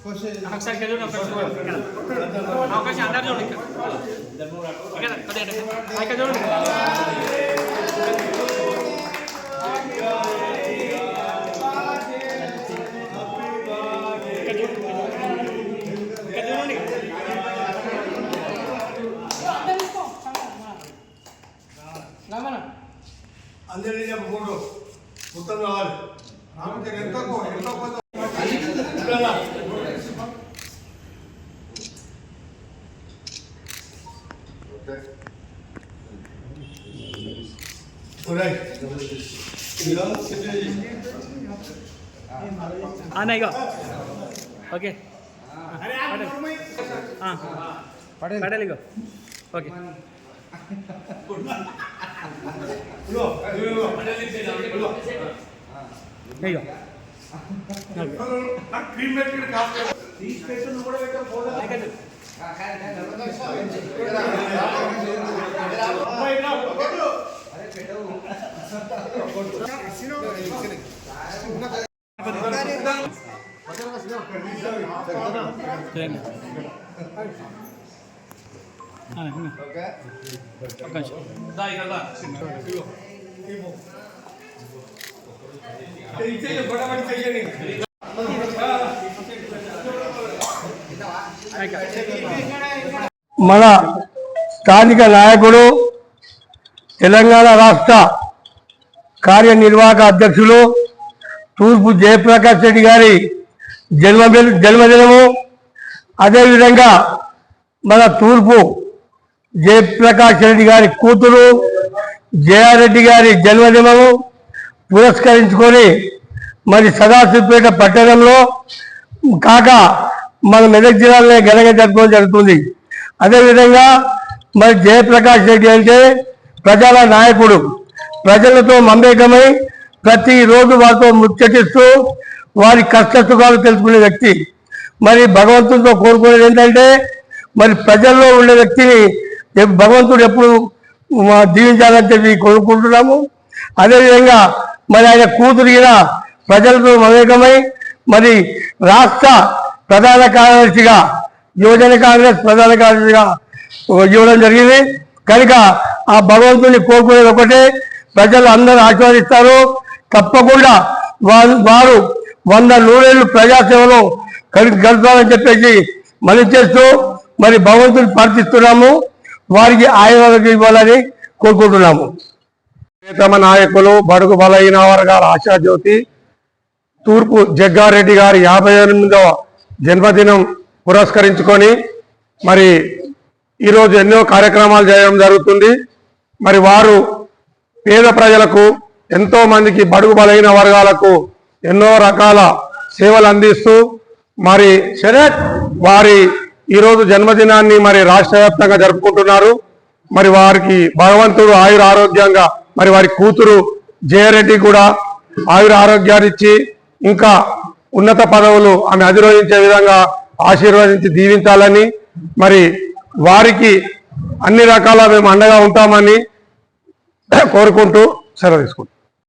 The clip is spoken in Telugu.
ఒకసారి అవకాశం అందరు చూడండి చూడండి అందరినీ ఫోటో మొత్తం కావాలి ఎంత ఓకే పడాలి ఓకే మన స్థానిక నాయకుడు తెలంగాణ రాష్ట్ర కార్యనిర్వాహక అధ్యక్షులు తూర్పు జయప్రకాష్ రెడ్డి గారి జన్మదినము, అదేవిధంగా మన తూర్పు జయప్రకాష్ రెడ్డి గారి కూతురు జయారెడ్డి గారి జన్మదినము పురస్కరించుకొని మరి సదాశివపేట పట్టణంలో కాక మన మెదక్ జిల్లాలోనే ఘనంగా జరుపుకోవడం జరుగుతుంది. అదేవిధంగా మరి జయప్రకాష్ రెడ్డి అంటే ప్రజల నాయకుడు, ప్రజలతో మమేకమై ప్రతిరోజు వారితో ముచ్చటిస్తూ వారి కష్ట సుఖాలు తెలుసుకునే వ్యక్తి. మరి భగవంతుడితో కోరుకునేది ఏంటంటే మరి ప్రజల్లో ఉండే వ్యక్తిని భగవంతుడు ఎప్పుడు దీవించాలని చెప్పి కోరుకుంటున్నాము. అదేవిధంగా మరి ఆయన కూతురిగిన ప్రజలతో మమేకమై మరి రాష్ట్ర ప్రధాన కార్యదర్శిగా యువజన కాంగ్రెస్ ప్రధాన కార్యదర్శిగా ఇవ్వడం జరిగింది. కనుక ఆ భగవంతుని కోరుకునేది ఒకటే, ప్రజలు అందరూ ఆశీర్వదిస్తారు. తప్పకుండా వారు 100 నూరేళ్లు ప్రజాసేవలో గడపాలని చెప్పేసి మనం చేస్తూ మరి భగవంతుని ప్రార్థిస్తున్నాము. వారికి ఆయుర్వేదం ఇవ్వాలని కోరుకుంటున్నాము. తమ నాయకులు బడుగు బలహీన వర్గాల ఆశాజ్యోతి తూర్పు జగ్గారెడ్డి గారి 58వ జన్మదినం పురస్కరించుకొని మరి ఈరోజు ఎన్నో కార్యక్రమాలు చేయడం జరుగుతుంది. మరి వారు పేద ప్రజలకు, ఎంతో మందికి బడుగు బలహీన వర్గాలకు ఎన్నో రకాల సేవలు అందిస్తూ మరి వారి ఈరోజు జన్మదినాన్ని మరి రాష్ట్ర వ్యాప్తంగా జరుపుకుంటున్నారు. మరి వారికి భగవంతుడు ఆయుర ఆరోగ్యంగా, మరి వారి కూతురు జయారెడ్డి కూడా ఆయుర ఆరోగ్యాన్ని ఇచ్చి ఇంకా ఉన్నత పదవులు ఆమె అధిరోహించే విధంగా ఆశీర్వదించి దీవించాలని, మరి వారికి అన్ని రకాల మేము అండగా ఉంటామని కోరుకుంటూ సెలవు తీసుకుంటాం.